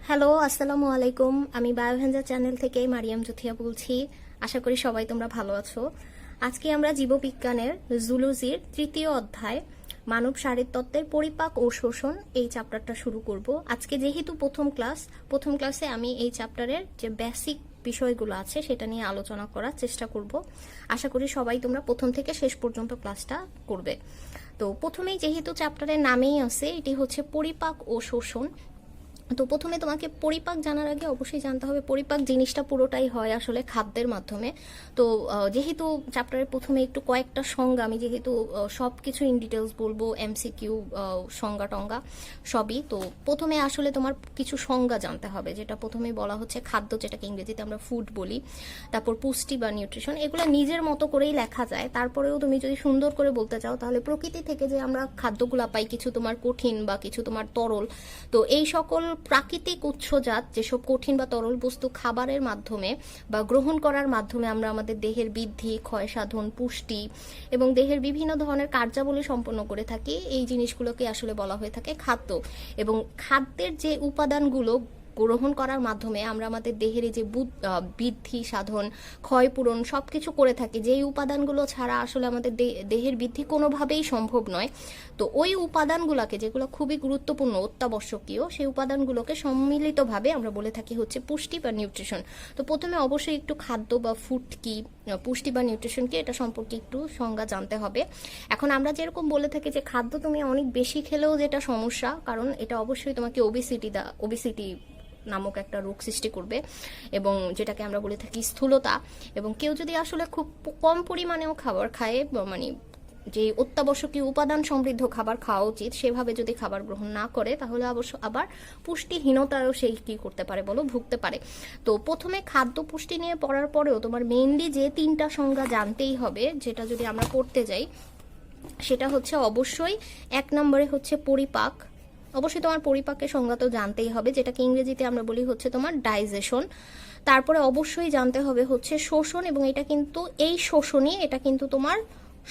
Hello, আসসালামু আলাইকুম। আমি বায়োভেঞ্জার চ্যানেল থেকে মারিয়াম জুথিয়া বলছি। আশা করি সবাই তোমরা ভালো আছো। আজকে আমরা জীববিজ্ঞানের জুলজির তৃতীয় অধ্যায় মানব শারীরতত্ত্বের পরিপাক ও শোষণ এই চ্যাপ্টারটা শুরু করব। আজকে যেহেতু প্রথম ক্লাসে আমি এই চ্যাপ্টারের যে বেসিক বিষয়গুলো আছে সেটা নিয়ে আলোচনা করার চেষ্টা করব। আশা করি সবাই তোমরা প্রথম থেকে শেষ পর্যন্ত ক্লাসটা করবে। তো প্রথমেই যেহেতু চ্যাপ্টারের নামেই আছে, এটি হচ্ছে পরিপাক ও শোষণ। তো প্রথমে তোমাকে পরিপাক জানার আগে অবশ্যই জানতে হবে পরিপাক জিনিসটা পুরোটাই হয় আসলে খাদ্যের মাধ্যমে। তো যেহেতু চ্যাপ্টারের প্রথমে একটু কয়েকটা সংজ্ঞা, আমি যেহেতু সব কিছু ইন ডিটেলস বলবো, এমসিকিউ সংজ্ঞা টঙ্গা সবই। তো প্রথমে আসলে তোমার কিছু সংজ্ঞা জানতে হবে, যেটা প্রথমে বলা হচ্ছে খাদ্য, যেটাকে ইংরেজিতে আমরা ফুড বলি। তারপর পুষ্টি বা নিউট্রিশন, এগুলো নিজের মতো করেই লেখা যায়। তারপরেও তুমি যদি সুন্দর করে বলতে চাও তাহলে প্রকৃতি থেকে যে আমরা খাদ্যগুলা পাই, কিছু তোমার কঠিন বা কিছু তোমার তরল, তো এই সকল প্রাকৃতিক উৎসজাত যেসব কঠিন বা তরল বস্তু খাবারের মাধ্যমে বা গ্রহণ করার মাধ্যমে আমরা আমাদের দেহের বৃদ্ধি, ক্ষয় সাধন, পুষ্টি এবং দেহের বিভিন্ন ধরনের কার্যাবলী সম্পন্ন করে থাকি, এই জিনিসগুলোকে আসলে বলা হয়ে থাকে খাদ্য। এবং খাদ্যের যে উপাদানগুলো গ্রহণ করার মাধ্যমে আমরা আমাদের দেহের যে বৃদ্ধি সাধন, ক্ষয়পূরণ সবকিছু করে থাকি, যেই উপাদানগুলো ছাড়া আসলে আমাদের দেহের বৃদ্ধি কোনোভাবেই সম্ভব নয়। তো ওই উপাদানগুলোকে, যেগুলো খুবই গুরুত্বপূর্ণ, অত্যাবশ্যকীয়, সেই উপাদানগুলোকে সম্মিলিতভাবে আমরা বলে থাকি হচ্ছে পুষ্টি বা নিউট্রিশন। তো প্রথমে অবশ্যই একটু খাদ্য বা ফুড কি, পুষ্টি বা নিউট্রিশন কি, এটা সম্পর্কে একটু সংজ্ঞা জানতে হবে। এখন আমরা যেরকম বলে থাকি যে খাদ্য তুমি অনেক বেশি খেলেও যেটা সমস্যা, কারণ এটা অবশ্যই তোমাকে ওবেসিটি নামক একটা রোগ সৃষ্টি করবে, এবং যেটাকে আমরা বলে থাকি স্থূলতা। এবং কেউ যদি আসলে খুব কম পরিমাণেও খাবার খায়, মানে যে অত্যাবশ্যকীয় উপাদান সমৃদ্ধ খাবার খাওয়া উচিত, সেভাবে যদি খাবার গ্রহণ না করে, তাহলে অবশ্য আবার পুষ্টিহীনতায়ও সেই কি করতে পারে বলো, ভুগতে পারে। তো প্রথমে খাদ্য পুষ্টি নিয়ে পড়ার পরেও তোমার মেইনলি যে তিনটা সংজ্ঞা জানতেই হবে, যেটা যদি আমরা পড়তে যাই, সেটা হচ্ছে অবশ্যই 1 নম্বরে হচ্ছে পরিপাক। অবশ্যই তোমার পরিপাকের সংজ্ঞা তো জানতেই হবে, যেটাকে ইংরেজিতে আমরা বলি হচ্ছে তোমার ডাইজেশন। তারপরে অবশ্যই জানতে হবে হচ্ছে শোষণ, এবং এটা কিন্তু এই শোষণই, এটা কিন্তু তোমার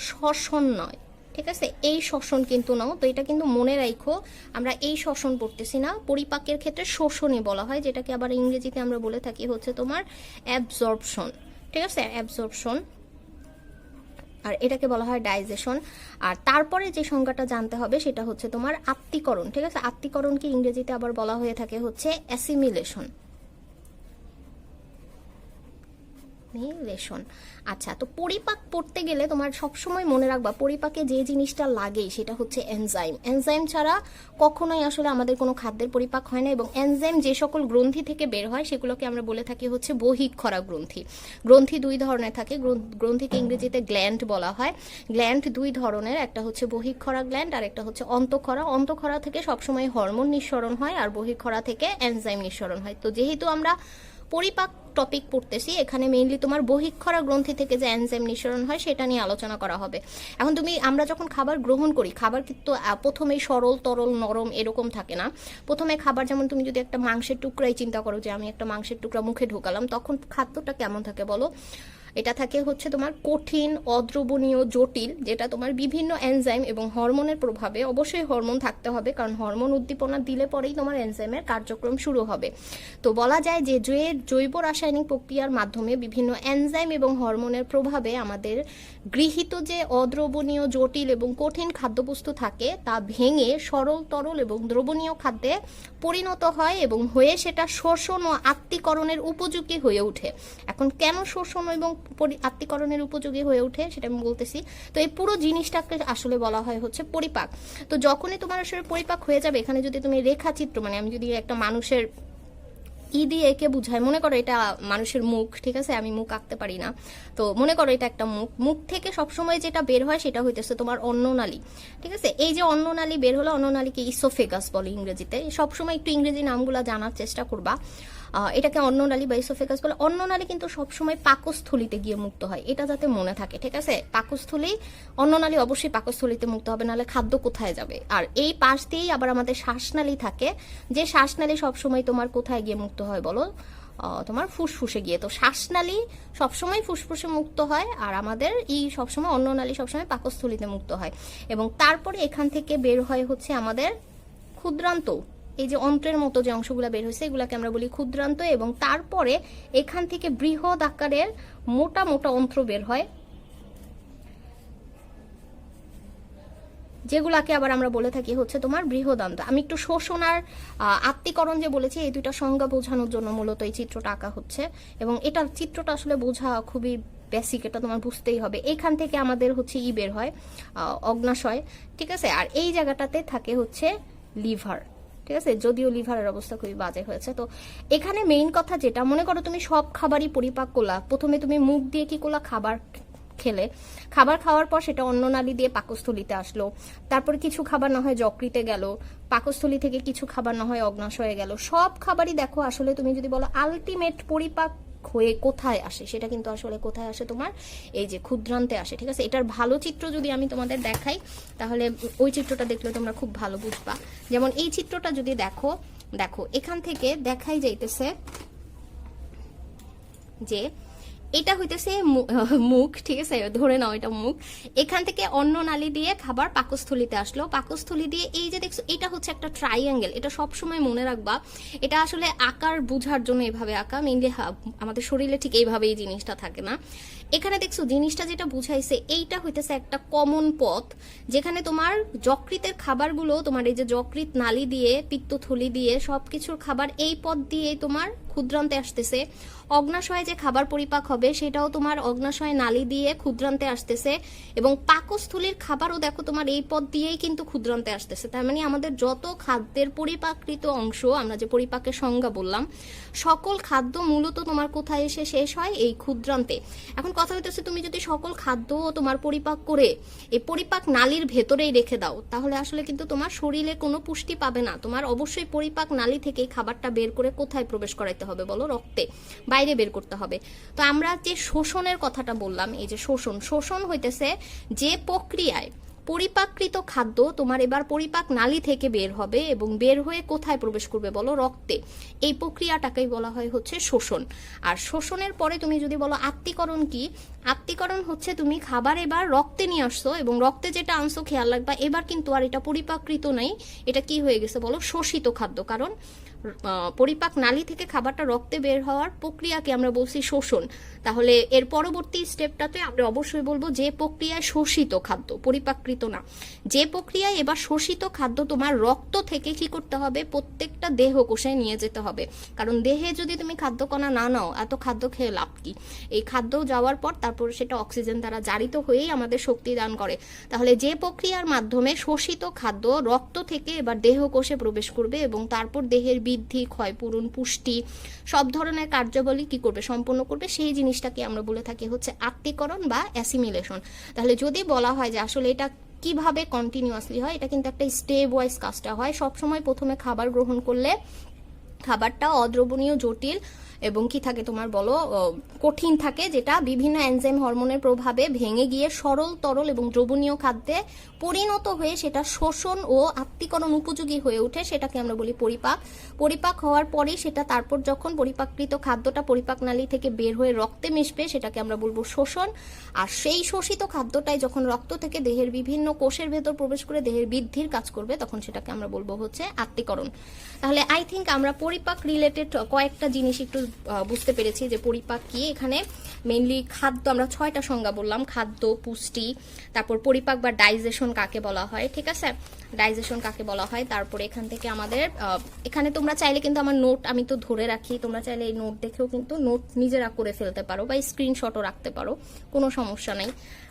শ্বসন নয়, ঠিক আছে? এই শ্বসন কিন্তু নাও, তো এটা কিন্তু মনে রাখো, আমরা এই শ্বসন পড়তেছি না, পরিপাকের ক্ষেত্রে শোষণই বলা হয়, যেটাকে আবার ইংরেজিতে আমরা বলে থাকি হচ্ছে তোমার অ্যাবজর্পশন, ঠিক আছে? অ্যাবজর্পশন, আর এটাকে বলা হয় ডাইজেশন। আর তারপরে যে সংজ্ঞাটা জানতে হবে সেটা হচ্ছে তোমার আত্তীকরণ, ঠিক আছে? আত্তীকরণকে ইংরেজিতে আবার বলা হয়ে থাকে হচ্ছে অ্যাসিমিলেশন। আচ্ছা, তো পরিপাক পড়তে গেলে তোমার সবসময় মনে রাখবা পরিপাকে যে জিনিসটা লাগে সেটা হচ্ছে এনজাইম। এনজাইম ছাড়া কখনোই আসলে আমাদের কোনো খাদ্যের পরিপাক হয় না। এবং এনজাইম যে সকল গ্রন্থি থেকে বের হয় সেগুলোকে আমরা বলে থাকি হচ্ছে বহিঃক্ষরা গ্রন্থি। গ্রন্থি দুই ধরনের থাকে, গ্রন্থিকে ইংরেজিতে গ্ল্যান্ড বলা হয়। গ্ল্যান্ড দুই ধরনের, একটা হচ্ছে বহিঃক্ষরা গ্ল্যান্ড আর একটা হচ্ছে অন্তঃক্ষরা। অন্তঃক্ষরা থেকে সবসময় হরমোন নিঃসরণ হয়, আর বহিঃক্ষরা থেকে এনজাইম নিঃসরণ হয়। তো যেহেতু আমরা পরিপাক টপিক পড়তেছি, এখানে মেইনলি তোমার বহিঃক্ষরা গ্রন্থি থেকে যে এনজাইম নিঃসরণ হয় সেটা নিয়ে আলোচনা করা হবে। এখন আমরা যখন খাবার গ্রহণ করি, খাবার কিন্তু প্রথমেই সরল, তরল, নরম এরকম থাকে না। প্রথমে খাবার, যেমন তুমি যদি একটা মাংসের টুকরাই চিন্তা করো, যে আমি একটা মাংসের টুকরা মুখে ঢোকালাম, তখন খাদ্যটা কেমন থাকে বলো? এটা থাকে হচ্ছে তোমার কঠিন, অদ্রবণীয়, জটিল, যেটা তোমার বিভিন্ন এনজাইম এবং হরমোনের প্রভাবে, অবশ্যই হরমোন থাকতে হবে, কারণ হরমোন উদ্দীপনা দিলে পরেই তোমার এনজাইমের কার্যক্রম শুরু হবে। তো বলা যায় যে জৈব রাসায়নিক প্রক্রিয়ার মাধ্যমে বিভিন্ন এনজাইম এবং হরমোনের প্রভাবে আমাদের গৃহীত যে অদ্রবণীয়, জটিল এবং কঠিন খাদ্যবস্তু থাকে তা ভেঙে সরল, তরল এবং দ্রবণীয় খাদ্যে পরিণত হয়, এবং হয়ে সেটা শোষণ ও আত্তীকরণের উপযোগী হয়ে ওঠে। এখন কেন শোষণ এবং আত্তীকরণের উপযোগী হয়ে ওঠে সেটা আমি বলতেছি। তো এই পুরো জিনিসটাকে আসলে বলা হয় হচ্ছে পরিপাক। তো যখনই তোমার আসলে পরিপাক হয়ে যাবে, এখানে যদি তুমি রেখাচিত্র, মানে আমি যদি একটা মানুষের দিয়ে একে বুঝাই, মনে করো এটা মানুষের মুখ, ঠিক আছে? আমি মুখ আঁকতে পারি না, তো মনে করো এটা একটা মুখ। মুখ থেকে সবসময় যেটা বের হয় সেটা হইতেছে তোমার অন্ননালী, ঠিক আছে? এই যে অন্ননালী বের হলো, অন্ননালীকে ইসোফেগাস বলে ইংরেজিতে। সবসময় একটু ইংরেজি নামগুলো জানার চেষ্টা করবা। এটাকে অন্ননালী বা ইসোফেগাস বলে। অন্ননালী কিন্তু সবসময় পাকস্থলিতে গিয়ে মুক্ত হয়, এটা যাতে মনে থাকে, ঠিক আছে? পাকস্থলী, অন্ননালী অবশ্যই পাকস্থলিতে মুক্ত হবে, নাহলে খাদ্য কোথায় যাবে? আর এই পাশ দিয়েই আবার আমাদের শ্বাসনালী থাকে, যে শ্বাসনালী সবসময় তোমার কোথায় গিয়ে মুক্ত হয় বলো? তোমার ফুসফুসে গিয়ে। তো শ্বাসনালী সবসময় ফুসফুসে মুক্ত হয়, আর আমাদের এই সবসময় অন্ননালী সবসময় পাকস্থলিতে মুক্ত হয়। এবং তারপরে এখান থেকে বের হয় হচ্ছে আমাদের ক্ষুদ্রান্ত, এই যে অন্ত্রের মতো যে অংশগুলো বের হয়েছে এগুলাকে আমরা বলি ক্ষুদ্রান্ত, এবং তারপরে এখান থেকে বৃহৎ আকারের মোটা মোটা অন্ত্র বের হয়, যেগুলাকে আবার আমরা বলে থাকি হচ্ছে তোমার বৃহদান্ত। আমি একটু শোষণ আর আত্তীকরণ যে বলেছি এই দুইটা সংজ্ঞা বোঝানোর জন্য মূলত এই চিত্রটা আঁকা হচ্ছে, এবং এটার চিত্রটা আসলে বোঝা খুবই বেসিক, এটা তোমার বুঝতেই হবে। এখান থেকে আমাদের হচ্ছে বের হয় অগ্নাশয়, ঠিক আছে, আর এই জায়গাটাতে থাকে হচ্ছে লিভার, ঠিক আছে, যদিও লিভারের অবস্থা খুবই বাজে হয়েছে। তো এখানে মেইন কথা যেটা, মনে করো তুমি সব খাবারই পরিপাক করলা, প্রথমে তুমি মুখ দিয়ে কি করলা, খাবার খেলে, খাবার খাওয়ার পর সেটা অন্ননালী দিয়ে পাকস্থলিতে আসলো, তারপরে কিছু খাবার না হয় যকৃতে গেল, পাকস্থলী থেকে কিছু খাবার না হয় অগ্নাশয়ে গেল। সব খাবারই দেখো আসলে তুমি যদি বলো আলটিমেট পরিপাক হয়ে কোথায় আসে, সেটা কিন্তু আসলে কোথায় আসে, তোমার এই যে ক্ষুদ্রান্তে আসে, ঠিক আছে। এটার ভালো চিত্র যদি আমি তোমাদের দেখাই তাহলে ওই চিত্রটা দেখলে তোমরা খুব ভালো বুঝবা। যেমন এই চিত্রটা যদি দেখো, দেখো এখান থেকে দেখাই যাইতেছে যে এটা হইতেছে মুখ, ঠিক আছে, ধরে নাও এটা মুখ। এখান থেকে অন্ননালী দিয়ে খাবার পাকস্থলিতে আসলো, পাকস্থলী দিয়ে এই যে দেখছো এটা হচ্ছে একটা ট্রাইঅ্যাঙ্গেল, এটা সবসময় মনে রাখবা। এটা আসলে আকার বুঝার জন্য এভাবে আঁকা, মেইনলি আমাদের শরীরে ঠিক এইভাবে এই জিনিসটা থাকে না। এখানে দেখছো জিনিসটা যেটা বুঝাইছে এইটা হইতেছে একটা কমন পথ, যেখানে তোমার যকৃতের খাবারগুলো তোমার এই যে যকৃত নালী দিয়ে পিত্তথলি দিয়ে সবকিছুর খাবার এই পথ দিয়ে তোমার ক্ষুদ্রান্তে আসতেছে। অগ্নাশয়ে যে খাবার পরিপাক হবে সেটাও তোমার অগ্নাশয় নালী দিয়ে ক্ষুদ্রান্তে আসতেছে, এবং পাকস্থলীর খাবারও দেখো তোমার এই পথ দিয়েই কিন্তু ক্ষুদ্রান্তে আসতেছে। তার মানে আমাদের যত খাদ্যের পরিপাকৃত অংশ, আমরা যে পরিপাকের সংজ্ঞা বললাম, সকল খাদ্য মূলত তোমার কোথায় এসে শেষ হয়, এই ক্ষুদ্রান্তে। এখন কথা হইতেছে তুমি যদি সকল খাদ্য তোমার পরিপাক করে এই পরিপাক নালীর ভেতরেই রেখে দাও, তাহলে আসলে কিন্তু তোমার শরীরে কোনো পুষ্টি পাবে না। তোমার অবশ্যই পরিপাক নালী থেকে খাবারটা বের করে কোথায় প্রবেশ করাইতে হবে বলো, রক্তে বাইরে বের করতে হবে। তো আমরা যে শোষণের কথাটা বললাম, এই যে শোষণ হইতেছে যে প্রক্রিয়ায় পরিপাকৃত খাদ্য তোমার এবার পরিপাক নালী থেকে বের হবে এবং বের হয়ে কোথায় প্রবেশ করবে বলো, রক্তে। এই প্রক্রিয়াটাকেই বলা হয় হচ্ছে শোষণ। আর শোষণের পরে তুমি যদি বলো আত্তীকরণ কি, আত্তীকরণ হচ্ছে তুমি খাবার এবার রক্তে নিয়ে আসছো, এবং রক্তে যেটা আনছো খেয়াল রাখবা এবার কিন্তু আর এটা পরিপাকৃত নাই, এটা কি হয়ে গেছে বলো, শোষিত খাদ্য। কারণ পরিপাক নালী থেকে খাবারটা রক্তে বের হওয়ার প্রক্রিয়াকে আমরা বলছি শোষণ। তাহলে এর পরবর্তী স্টেপটাতে আমরা অবশ্যই বলবো যে প্রক্রিয়ায় শোষিত খাদ্য, পরিপাকৃত না, যে প্রক্রিয়ায় এবার শোষিত খাদ্য তোমার রক্ত থেকে কি করতে হবে, প্রত্যেকটা দেহ কোষে নিয়ে যেতে হবে। কারণ দেহে যদি তুমি খাদ্যকণা না নাও, এত খাদ্য খেয়ে লাভ কি? এই খাদ্য যাওয়ার পর তারপর সেটা অক্সিজেন দ্বারা জারিত হয়েই আমাদের শক্তি দান করে। তাহলে যে প্রক্রিয়ার মাধ্যমে শোষিত খাদ্য রক্ত থেকে এবার দেহ কোষে প্রবেশ করবে এবং তারপর দেহের বৃদ্ধি, ক্ষয়পূরণ, পুষ্টি সব ধরনের কার্যাবলী কি করবে, সম্পন্ন করবে, সেই জিনিসটাকে আমরা বলে থাকি হচ্ছে আত্তীকরণ বা অ্যাসিমিলেশন। তাহলে যদি বলা হয় যে আসলে এটা কিভাবে কন্টিনিউয়াসলি হয়, এটা কিন্তু একটা স্টেপ ওয়াইজ কাজটা হয়। সবসময় প্রথমে খাবার গ্রহণ করলে খাবারটা অদ্রবণীয়, জটিল এবং কি থাকে তোমার বলো কঠিন থাকে, যেটা বিভিন্ন এনজাইম হরমোনের প্রভাবে ভেঙে গিয়ে সরল, তরল এবং দ্রবণীয় খাদ্যে পরিণত হয়ে সেটা শোষণ ও আত্তীকরণ উপযোগী হয়ে ওঠে, সেটাকে আমরা বলি পরিপাক। পরিপাক হওয়ার পরে সেটা তারপর যখন পরিপাকৃত খাদ্যটা পরিপাক নালী থেকে বের হয়ে রক্তে মিশবে সেটাকে আমরা বলবো শোষণ। আর সেই শোষিত খাদ্যটাই যখন রক্ত থেকে দেহের বিভিন্ন কোষের ভেতর প্রবেশ করে দেহের বৃদ্ধির কাজ করবে তখন সেটাকে আমরা বলবো হচ্ছে আত্তীকরণ। তাহলে আই থিঙ্ক আমরা পরিপাক রিলেটেড কয়েকটা জিনিস একটু বুঝতে পেরেছি যে পরিপাক কি। এখানে মেইনলি খাদ্য আমরা 6টা সংজ্ঞা বললাম, খাদ্য, পুষ্টি, তারপর পরিপাক বা ডাইজেশন কাকে বলা হয়, ঠিক আছে, ডাইজেশন কাকে বলা হয়। তারপর এখান থেকে আমাদের এখানে তোমরা চাইলে কিন্তু আমার নোট আমি তো ধরে রাখি, তোমরা চাইলে এই নোট দেখেও কিন্তু নোট নিজেরা করে ফেলতে পারো বা স্ক্রিনশটও রাখতে পারো, কোনো সমস্যা নাই।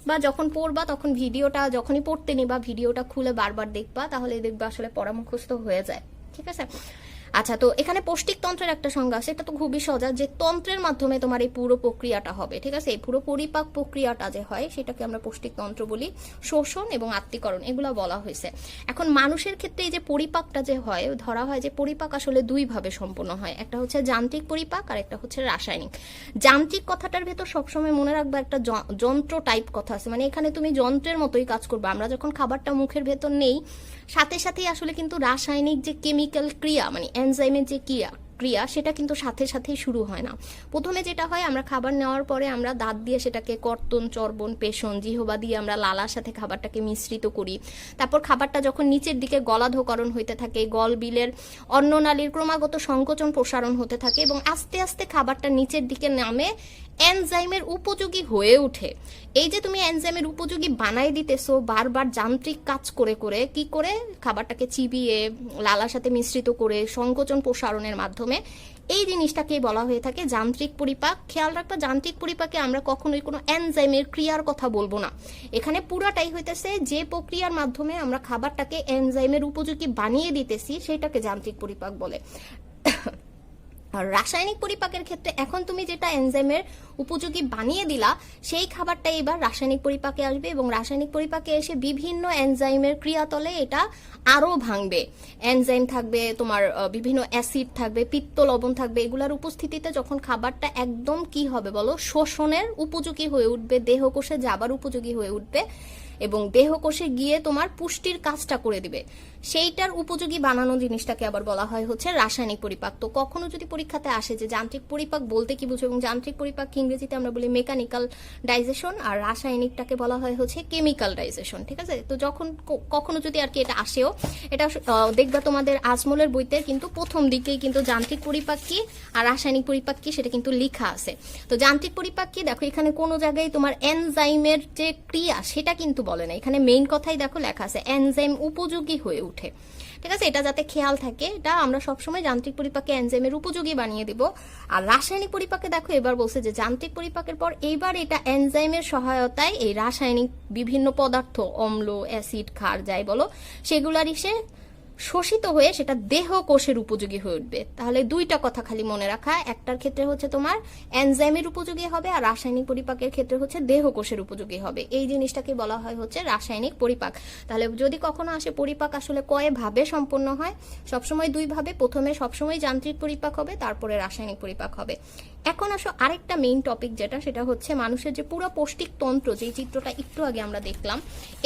বা যখন পড়বা তখন ভিডিওটা যখনই পড়তে নিবা ভিডিওটা খুলে বারবার দেখবা, তাহলে দেখবা আসলে পড়া মুখস্থ হয়ে যায়, ঠিক আছে। আচ্ছা, তো এখানে পৌষ্টিক তন্ত্রের একটা সংজ্ঞা আছে, এটা তো খুবই সহজ, যে তন্ত্রের মাধ্যমে তোমার এই পুরো প্রক্রিয়াটা হবে, ঠিক আছে, এই পুরো পরিপাক প্রক্রিয়াটা যে হয় সেটাকে আমরা পৌষ্টিক তন্ত্র বলি। শোষণ এবং আত্তীকরণ এগুলো বলা হয়েছে। এখন মানুষের ক্ষেত্রে এই যে পরিপাকটা যে হয়, ধরা হয় যে পরিপাক আসলে দুই ভাবে সম্পন্ন হয়, একটা হচ্ছে যান্ত্রিক পরিপাক আর একটা হচ্ছে রাসায়নিক। যান্ত্রিক কথাটার ভেতর সবসময় মনে রাখবা একটা যন্ত্র টাইপ কথা আছে, মানে এখানে তুমি যন্ত্রের মতোই কাজ করবে। আমরা যখন খাবারটা মুখের ভেতর নেই সাথে সাথেই আসলে কিন্তু রাসায়নিক যে কেমিক্যাল ক্রিয়া, মানে এনজাইমের যে ক্রিয়া সেটা কিন্তু সাথে সাথেই শুরু হয় না। প্রথমে যেটা হয়, আমরা খাবার নেওয়ার পরে আমরা দাঁত দিয়ে সেটাকে কর্তন, চর্বণ, পেষণ, জিহ্বা দিয়ে আমরা লালার সাথে খাবারটাকে মিশ্রিত করি। তারপর খাবারটা যখন নিচের দিকে গলাধঃকরণ হইতে থাকে, গল বিলের অন্ননালীর ক্রমাগত সংকোচন প্রসারণ হতে থাকে এবং আস্তে আস্তে খাবারটা নিচের দিকে নামে এনজাইমের উপযোগী হয়ে ওঠে। এই যে তুমি এনজাইমের উপযোগী বানাই দিতেছো বারবার যান্ত্রিক কাজ করে করে, কি করে, খাবারটাকে চিবিয়ে লালার সাথে মিশ্রিত করে সংকোচন প্রসারণের মাধ্যমে, এই জিনিসটাকে বলা হয়ে থাকে যান্ত্রিক পরিপাক। খেয়াল রাখবা, যান্ত্রিক পরিপাকে আমরা কখনোই কোনো এনজাইমের ক্রিয়ার কথা বলবো না। এখানে পুরাটাই হইতেছে যে প্রক্রিয়ার মাধ্যমে আমরা খাবারটাকে এনজাইমের উপযোগী বানিয়ে দিতেছি সেটাকে যান্ত্রিক পরিপাক বলে। আর রাসায়নিক পরিপাকের ক্ষেত্রে এখন তুমি যেটা এনজাইমের উপযোগী বানিয়ে দিলা সেই খাবারটা এবার রাসায়নিক পরিপাকে আসবে এবং রাসায়নিক পরিপাকে এসে বিভিন্ন এনজাইমের ক্রিয়াতলে এটা আরো ভাঙবে। এনজাইম থাকবে, তোমার বিভিন্ন অ্যাসিড থাকবে, পিত্ত লবণ থাকবে, এগুলার উপস্থিতিতে যখন খাবারটা একদম কি হবে বলো, শোষণের উপযোগী হয়ে উঠবে, দেহকোষে যাবার উপযোগী হয়ে উঠবে এবং দেহকোষে গিয়ে তোমার পুষ্টির কাজটা করে দিবে, সেইটার উপযোগী বানানো জিনিসটাকে আবার বলা হয় হচ্ছে রাসায়নিক পরিপাক। তো কখনো যদি পরীক্ষাতে আসে যে যান্ত্রিক পরিপাক বলতে কি বুঝো, এবং যান্ত্রিক পরিপাক ইংরেজিতে আমরা বলি মেকানিক্যাল ডাইজেশন, আর রাসায়নিকটাকে বলা হয় হচ্ছে কেমিক্যাল ডাইজেশন, ঠিক আছে। তো যখন কখনো যদি আর কি এটা আসেও, এটা দেখবা তোমাদের আজমলের বইতে কিন্তু প্রথম দিকেই কিন্তু যান্ত্রিক পরিপাক কি আর রাসায়নিক পরিপাক কি সেটা কিন্তু লেখা আছে। তো যান্ত্রিক পরিপাক কি, দেখো এখানে কোনো জায়গায় তোমার এনজাইমের যে ক্রিয়া সেটা কিন্তু বলে না, এখানে মেইন কথাই দেখো লেখা আছে এনজাইম উপযোগী হয়ে উঠে, ঠিক আছে। এটা যাতে খেয়াল থাকে, এটা আমরা সবসময় যান্ত্রিক পরিপাকে এনজাইমের উপযোগী বানিয়ে দিব। আর রাসায়নিক পরিপাকে দেখো এবার বলছে যে যান্ত্রিক পরিপাকের পর এইবার এটা এনজাইমের সহায়তায় এই রাসায়নিক বিভিন্ন পদার্থ, অম্ল, অ্যাসিড, ক্ষার যাই বলো, সেগুলার এসে শোষিত হয়ে সেটা দেহ কোষের উপযোগী হয়ে উঠবে। তাহলে দুইটা কথা খালি মনে রাখা, একটার ক্ষেত্রে হচ্ছে তোমার এনজাইমের উপযোগী হবে আর রাসায়নিক পরিপাকের ক্ষেত্রে হচ্ছে দেহ কোষের উপযোগী হবে। এই জিনিসটাকে বলা হয় হচ্ছে রাসায়নিক পরিপাক। তাহলে যদি কখনো আসে পরিপাক আসলে কয় ভাবে সম্পন্ন হয়, সবসময় দুই ভাবে, প্রথমে সবসময় যান্ত্রিক পরিপাক হবে, তারপরে রাসায়নিক পরিপাক হবে। এখন আসো আরেকটা মেইন টপিক যেটা, সেটা হচ্ছে মানুষের যে পুরো পৌষ্টিক তন্ত্র, যে চিত্রটা একটু আগে আমরা দেখলাম,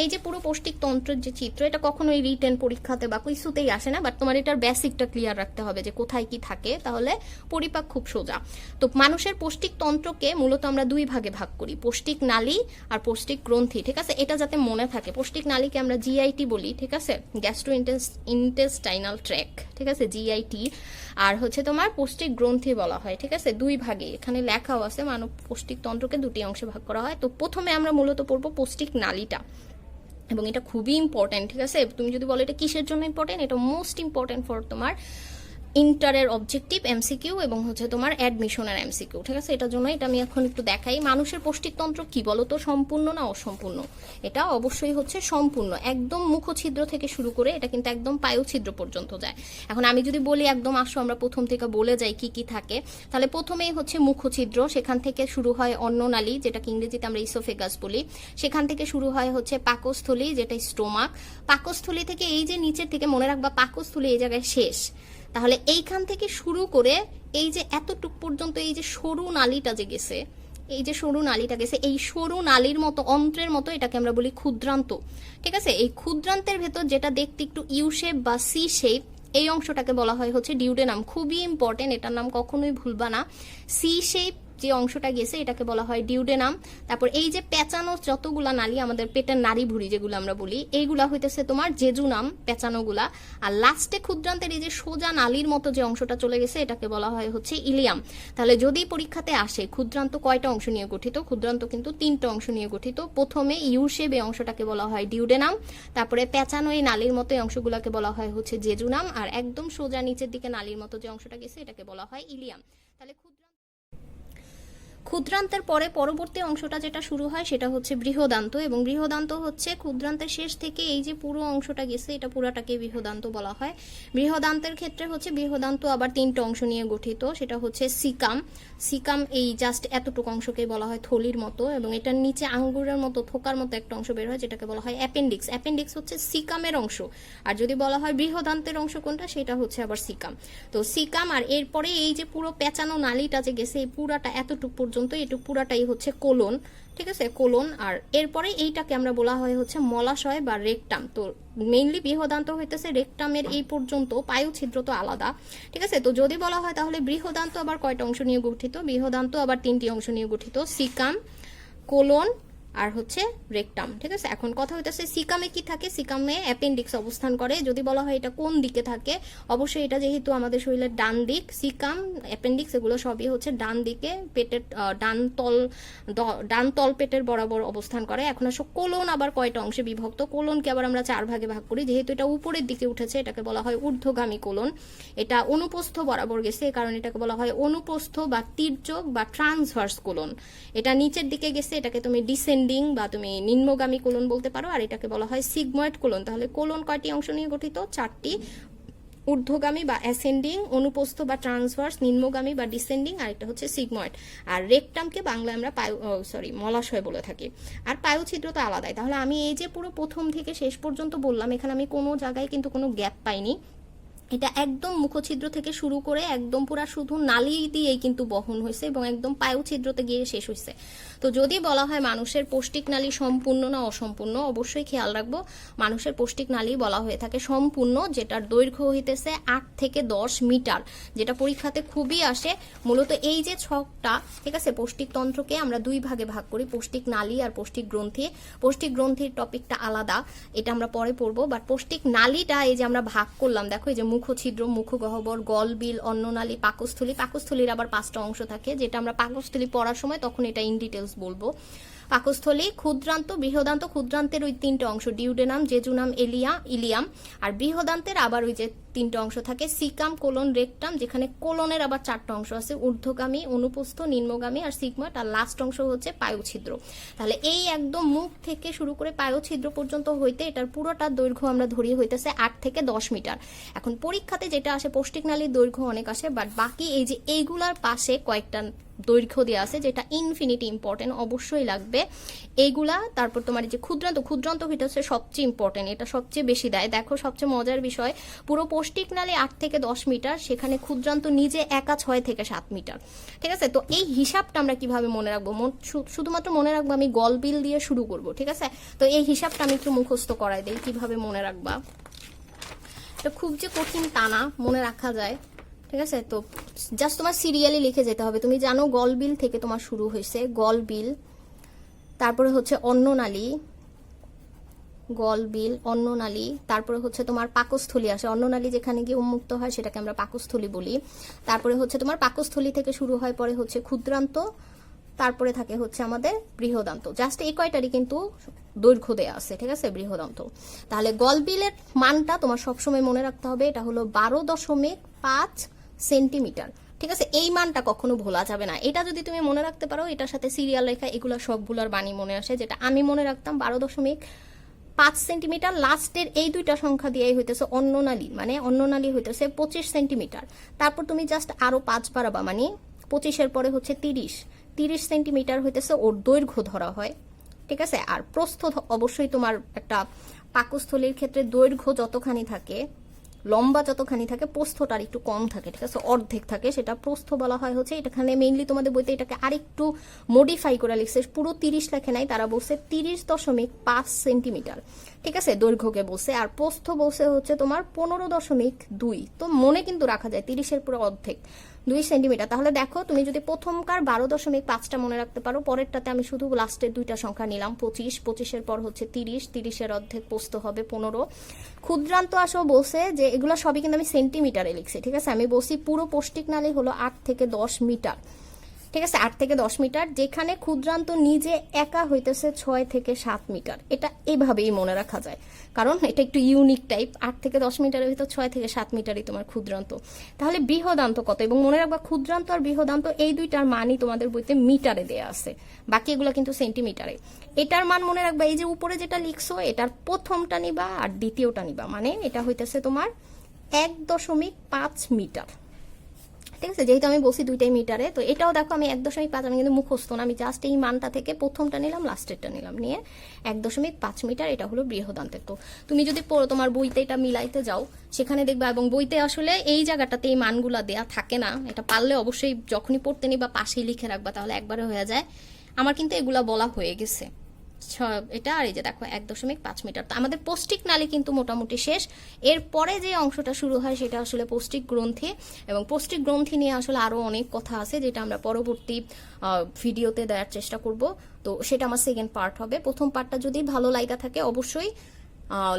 এই যে পুরো পৌষ্টিক তন্ত্রের যে চিত্র, এটা কখনোই রিটেন পরীক্ষাতে বা কিছুতেই আসে না, বাট তোমার এটার বেসিকটা ক্লিয়ার রাখতে হবে যে কোথায় কি থাকে, তাহলে পরিপাক খুব সোজা। তো মানুষের পৌষ্টিক তন্ত্রকে মূলত আমরা দুই ভাগে ভাগ করি, পৌষ্টিক নালী আর পৌষ্টিক গ্রন্থি, ঠিক আছে। এটা যাতে মনে থাকে, পৌষ্টিক নালীকে আমরা জিআইটি বলি, ঠিক আছে, গ্যাস্ট্রো ইন্টেস্টাইনাল ট্র্যাক, ঠিক আছে, জিআইটি। আর হচ্ছে তোমার পৌষ্টিক গ্রন্থি বলা হয়, ঠিক আছে, দুই ভাগে, এখানে লেখাও আছে মানব পৌষ্টিক তন্ত্রকে দুটি অংশে ভাগ করা হয়। তো প্রথমে আমরা মূলত পড়বো পৌষ্টিক নালীটা, এবং এটা খুবই ইম্পর্টেন্ট, ঠিক আছে। তুমি যদি বলো এটা কিসের জন্য ইম্পর্টেন্ট, এটা মোস্ট ইম্পর্টেন্ট ফর তোমার ইন্টারের অবজেক্টিভ এমসিকিউ এবং হচ্ছে তোমার অ্যাডমিশনের এমসিকিউ, ঠিক আছে। এটার জন্য এটা আমি এখন একটু দেখাই। মানুষের পৌষ্টিকতন্ত্র কি বলতো, সম্পূর্ণ না অসম্পূর্ণ? এটা অবশ্যই হচ্ছে সম্পূর্ণ, একদম মুখছিদ্র থেকে শুরু করে এটা কিন্তু একদম পায়ুছিদ্র পর্যন্ত যায়। এখন আমি যদি বলি একদম আসো আমরা প্রথম থেকে বলে যাই কি কি থাকে, তাহলে প্রথমেই হচ্ছে মুখছিদ্র, সেখান থেকে শুরু হয় অন্ননালী, যেটাকে ইংরেজিতে আমরা ইসোফেগাস বলি, সেখান থেকে শুরু হয় হচ্ছে পাকস্থলী, যেটা স্টোমাক, পাকস্থলী থেকে এই যে নিচের থেকে মনে রাখবা পাকস্থলী এই জায়গায় শেষ, তাহলে এইখান থেকে শুরু করে এই যে এতটুক পর্যন্ত এই যে সরু নালীটা যে গেছে, এই যে সরু নালীটা গেছে, এই সরু নালীর মতো অন্ত্রের মতো এটাকে আমরা বলি ক্ষুদ্রান্ত, ঠিক আছে। এই ক্ষুদ্রান্তের ভেতর যেটা দেখতে একটু ইউ শেপ বা সি শেপ, এই অংশটাকে বলা হয় হচ্ছে ডিউডেনাম, খুবই ইম্পর্টেন্ট, এটার নাম কখনোই ভুলবা না। সি শেপ যে অংশটা গেছে এটাকে বলা হয় ডিউডেনাম। তারপর এই যে পেঁচানো যতগুলা নালী আমাদের পেটের নাড়ি ভুঁড়ি যেগুলো আমরা বলি, এইগুলা হইতেছে তোমার জেজুনাম, পেঁচানোগুলা। আর লাস্টে ক্ষুদ্রান্তের এই যে সোজা নালীর মতো যে অংশটা চলে গেছে এটাকে বলা হয় হচ্ছে ইলিয়াম। তাহলে যদি পরীক্ষাতে আসে ক্ষুদ্রান্ত কয়টা অংশ নিয়ে গঠিত, ক্ষুদ্রান্ত কিন্তু 3টা অংশ নিয়ে গঠিত। প্রথমে ইউ শেপ এই অংশটাকে বলা হয় ডিউডেনাম, তারপরে পেঁচানো এই নালীর মতো এই অংশগুলোকে বলা হয় হচ্ছে জেজুনাম, আর একদম সোজা নিচের দিকে নালীর মতো যে অংশটা গেছে এটাকে বলা হয় ইলিয়াম। তাহলে ক্ষুদ্রান্তের পরে পরবর্তী অংশটা যেটা শুরু হয় সেটা হচ্ছে বৃহদান্ত, এবং বৃহদান্ত হচ্ছে ক্ষুদ্রান্তের শেষ থেকে এই যে পুরো অংশটা গেছে এটা পুরাটাকে বৃহদান্ত বলা হয়। বৃহদান্তের ক্ষেত্রে হচ্ছে বৃহদান্ত আবার 3টা অংশ নিয়ে গঠিত, সেটা হচ্ছে সিকাম। সিকাম এই জাস্ট এতটুকু অংশকে বলা হয় থলির মতো, এবং এটার নিচে আঙ্গুরের মতো থোকার মতো একটা অংশ বের হয় যেটাকে বলা হয় অ্যাপেন্ডিক্স। অ্যাপেন্ডিক্স হচ্ছে সিকামের অংশ, আর যদি বলা হয় বৃহদান্তের অংশ কোনটা সেটা হচ্ছে আবার সিকাম। তো সিকাম, আর এরপরে এই যে পুরো পেঁচানো নালীটা যে গেছে এই পুরাটা এতটুকু পর্যন্ত পর্যন্ত এটুকু পুরাটাই হচ্ছে কোলন, ঠিক আছে, কোলন। আর এরপরে এইটাকে আমরা বলা হয় হচ্ছে মলাশয় বা রেকটাম। তো মেইনলি বৃহদান্ত হইতেছে রেকটামের এই পর্যন্ত, পায়ু ছিদ্র তো আলাদা, ঠিক আছে। তো যদি বলা হয় তাহলে বৃহদান্ত আবার কয়টা অংশ নিয়ে গঠিত? বৃহদান্ত আবার 3টি অংশ নিয়ে গঠিত, সিকাম, কোলন আর হচ্ছে রেকটাম, ঠিক আছে। এখন কথা হইতেছে সিকামে কি থাকে? সিকামে অ্যাপেন্ডিক্স অবস্থান করে। যদি বলা হয় এটা কোন দিকে থাকে, অবশ্যই এটা যেহেতু আমাদের শরীরের ডান দিক, সিকাম, অ্যাপেন্ডিক্স এগুলো সবই হচ্ছে ডান দিকে, পেটের ডান তল পেটের বরাবর অবস্থান করে। এখন আসো কোলন আবার কয়টা অংশে বিভক্ত? কোলনকে আবার আমরা 4 ভাগে ভাগ করি। যেহেতু এটা উপরের দিকে উঠেছে, এটাকে বলা হয় ঊর্ধ্বগামী কোলন। এটা অনুপ্রস্থ বরাবর গেছে, কারণ এটাকে বলা হয় অনুপ্রস্থ বা তির্যক বা ট্রান্সভার্স কোলন। এটা নিচের দিকে গেছে, এটাকে তুমি ডিসেন্ডিং বা তুমি নিম্নগামী কোলন বলতে পারো। আর এটাকে বলা হয় সিগময়েড কোলন। তাহলে কোলন কয়টি অংশ নিয়ে গঠিত? 4টি, ঊর্ধ্বগামী বা অ্যাসেন্ডিং, অনুপ্রস্থ বা ট্রান্সভার্স, নিম্নগামী বা ডিসেন্ডিং, আর একটা হচ্ছে সিগময়েড। আর রেকটামকে বাংলায় আমরা মলাশয় বলে থাকি। আর পায়ু ছিদ্র তো আলাদাই। তাহলে আমি এই যে পুরো প্রথম থেকে শেষ পর্যন্ত বললাম, এখানে আমি কোনো জায়গায় কিন্তু কোনো গ্যাপ পাইনি। এটা একদম মুখছিদ্র থেকে শুরু করে একদম পুরা শুধু নালী দিয়েই কিন্তু বহন হয়েছে এবং একদম পায়ু ছিদ্রতে গিয়ে শেষ হয়েছে। তো যদি বলা হয় মানুষের পৌষ্টিক নালী সম্পূর্ণ না অসম্পূর্ণ, অবশ্যই খেয়াল রাখবো মানুষের পৌষ্টিক নালী বলা হয়ে থাকে সম্পূর্ণ, যেটার দৈর্ঘ্য হইতেছে 8 থেকে 10 মিটার, যেটা পরীক্ষাতে খুবই আসে। মূলত এই যে ছকটা, ঠিক আছে, পৌষ্টিক তন্ত্রকে আমরা 2 ভাগে ভাগ করি, পৌষ্টিক নালী আর পৌষ্টিক গ্রন্থি। পৌষ্টিক গ্রন্থির টপিকটা আলাদা, এটা আমরা পরে পড়বো। বাট পৌষ্টিক নালীটা এই যে আমরা ভাগ করলাম, দেখো এই যে মুখছিদ্র, মুখগহ্বর, গলবিল, অন্ননালী, পাকস্থলী। পাকস্থলীর আবার 5টা অংশ থাকে, যেটা আমরা পাকস্থলী পড়ার সময় তখন এটা ইন ডিটেলস বলবো। পাকস্থলী, ক্ষুদ্রান্ত, বৃহদান্ত। ক্ষুদ্রান্তের ওই 3টে অংশ, ডিউডেনাম, জেজুনাম, ইলিয়াম। আর বৃহদান্তের আবার ওই যে 3টে অংশ থাকে, সিকাম, কোলন, রেকটাম, যেখানে কোলনের আবার 4টা অংশ আছে, ঊর্ধ্বগামী, অনুপ্রস্থ, নিম্নগামী আর সিগময়েড। আর লাস্ট অংশ হচ্ছে পায়ু ছিদ্র। তাহলে এই একদম মুখ থেকে শুরু করে পায়ু ছিদ্র পর্যন্ত হইতে এটার পুরোটার দৈর্ঘ্য আমরা ধরি হইতেছে 8 থেকে 10 মিটার। এখন পরীক্ষাতে যেটা আসে পৌষ্টিক নালীর দৈর্ঘ্য অনেক আসে, বাট বাকি এই যে এইগুলার পাশে কয়েকটা দৈর্ঘ্য দেওয়া আছে, যেটা ইনফিনিটি ইম্পর্টেন্ট, অবশ্যই লাগবে এইগুলা। তারপর তোমার যে ক্ষুদ্রান্ত হইতেছে সবচেয়ে ইম্পর্টেন্ট, এটা সবচেয়ে বেশি দেয়। দেখো সবচেয়ে মজার বিষয়, পুরো পৌষ্টিক নালী 8 থেকে 10 মিটার, সেখানে ক্ষুদ্রান্ত নিজে একা 6 থেকে 7 মিটার, ঠিক আছে। তো এই হিসাবটা আমরা কিভাবে মনে রাখবো? শুধুমাত্র মনে রাখবো আমি গলবিল দিয়ে শুরু করব, ঠিক আছে। তো এই হিসাবটা আমি একটু মুখস্থ করাই দেই, কিভাবে মনে রাখবা। এটা খুব যে কঠিন তা না, মনে রাখা যায়, ঠিক আছে। তো জাস্ট তোমার সিরিয়ালি লিখে যেতে হবে। তুমি জানো গলবিল থেকে তোমার শুরু হয়েছে, গলবিল, তারপরে হচ্ছে অন্ননালী, গলবিল, অন্ননালী, তারপরে হচ্ছে তোমার পাকস্থলী আসে। অন্ননালী যেখানে গিয়ে উন্মুক্ত হয় সেটাকে আমরা পাকস্থলী বলি। তারপরে হচ্ছে তোমার পাকস্থলী থেকে শুরু হয়, পরে হচ্ছে ক্ষুদ্রান্ত, তারপরে থাকে হচ্ছে আমাদের বৃহদান্ত। জাস্ট এই কয়টারই কিন্তু দৈর্ঘ্য দেয়া আছে, ঠিক আছে, বৃহদান্ত। তাহলে গলবিলের মানটা তোমার সবসময় মনে রাখতে হবে, এটা হলো 12.5 সেন্টিমিটার, ঠিক আছে। এই মানটা কখনো ভোলা যাবে না। এটা যদি তুমি মনে রাখতে পারো, এটার সাথে সিরিয়াল রেখা, এগুলো সবগুলোর বাণী মনে আসে। যেটা আমি মনে রাখতাম 12.5 সেন্টিমিটার, লাস্টের এই 2টা সংখ্যা দিয়েই হইতেছে অন্ননালী, মানে অন্ননালী হইতেছে 25 সেন্টিমিটার। তারপর তুমি জাস্ট আরো 5 বাড়াবা, মানে 25-এর পরে হচ্ছে 30 সেন্টিমিটার হইতেছে ওর দৈর্ঘ্য ধরা হয়, ঠিক আছে। আর প্রস্থ অবশ্যই তোমার একটা পাকস্থলীর ক্ষেত্রে দৈর্ঘ্য যতখানি থাকে, লম্বা যতখানি থাকে, প্রস্থটার একটু কম থাকে, ঠিক আছে, অর্ধেক থাকে, সেটা প্রস্থ বলা হয় হচ্ছে। এখানে মেইনলি তোমাদের বইতে এটাকে আরেকটু মডিফাই করে লিখছে, পুরো 30 লেখে নাই, তারা বলছে 30.5 সেন্টিমিটার, ঠিক আছে, দৈর্ঘ্যকে বলছে। আর প্রস্থ বলছে হচ্ছে তোমার 15.2। তো মনে কিন্তু রাখা যায় 30-এর পুরো অর্ধেক 2 সেন্টিমিটার। তাহলে দেখো তুমি যদি প্রথমকার 12.5টা মনে রাখতে পারো, পরেরটাতে আমি শুধু লাস্টের 2টা সংখ্যা নিলাম, 25-এর পর হচ্ছে 30-এর অর্ধেক প্রস্থ হবে 15। ক্ষুদ্রান্ত আসো বলছে যে এগুলো সবই কিন্তু আমি সেন্টিমিটারে লিখছি, ঠিক আছে। আমি বলছি পুরো পৌষ্টিক নালী হলো 8 থেকে 10 মিটার, ঠিক আছে, 8 থেকে 10 মিটার, যেখানে ক্ষুদ্রান্ত নিজে একা হইতেছে 6 থেকে 7 মিটার। এটা এইভাবেই মনে রাখা যায়, কারণ এটা একটু ইউনিক টাইপ। 8 থেকে 10 মিটারের ভিতর 6 থেকে 7 মিটারই তোমার ক্ষুদ্রান্ত। তাহলে বৃহদান্ত কত? এবং মনে রাখবা ক্ষুদ্রান্ত আর বৃহদান্ত এই 2টার মানই তোমাদের বইতে মিটারে দেয়া আছে, বাকি এগুলো কিন্তু সেন্টিমিটারে। এটার মান মনে রাখবা, এই যে উপরে যেটা লিখছো এটার প্রথমটা নিবা আর দ্বিতীয়টা নিবা, মানে এটা হইতেছে তোমার 1.5 মিটার, ঠিক আছে, যেহেতু আমি বলছি দুইটাই মিটারে, তো এটাও দেখো আমি 1.5, আমি কিন্তু মুখস্থ না, আমি জাস্ট এই মানটা থেকে প্রথমটা নিলাম, লাস্টেরটা নিলাম, নিয়ে 1.5 মিটার, এটা হলো বৃহদান্তের। তো তুমি যদি তোমার বইতে এটা মিলাইতে যাও সেখানে দেখবা, এবং বইতে আসলে এই জায়গাটাতে এই মানগুলা দেয়া থাকে না, এটা পারলে অবশ্যই যখনই পড়তে নিবা পাশেই লিখে রাখবা, তাহলে একবারে হয়ে যায়। আমার কিন্তু এগুলা বলা হয়ে গেছে এটা, আর এই যে দেখো 1.5 মিটার। তো আমাদের পৌষ্টিক নালী কিন্তু মোটামুটি শেষ। এরপরে যে অংশটা শুরু হয় সেটা আসলে পৌষ্টিক গ্রন্থি, এবং পৌষ্টিক গ্রন্থি নিয়ে আসলে আরো অনেক কথা আছে যেটা আমরা পরবর্তী ভিডিওতে দেওয়ার চেষ্টা করব। তো সেটা আমার সেকেন্ড পার্ট হবে। প্রথম পার্টটা যদি ভালো লাগা থাকে অবশ্যই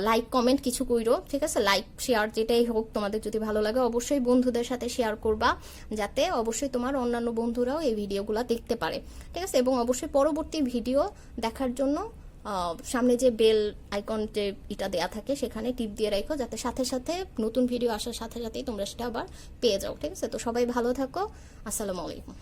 লাইক কমেন্ট কিছু কইরো, ঠিক আছে, লাইক শেয়ার যেটাই হোক, তোমাদের যদি ভালো লাগে অবশ্যই বন্ধুদের সাথে শেয়ার করবা, যাতে অবশ্যই তোমার অন্যান্য বন্ধুরাও এই ভিডিওগুলো দেখতে পারে, ঠিক আছে। এবং অবশ্যই পরবর্তী ভিডিও দেখার জন্য সামনে যে বেল আইকন যে এটা দেয়া থাকে সেখানে টিপ দিয়ে রাখো, যাতে সাথে সাথে নতুন ভিডিও আসার সাথে সাথেই তোমরা সেটা আবার পেয়ে যাও, ঠিক আছে। তো সবাই ভালো থাকো, আসসালামু আলাইকুম।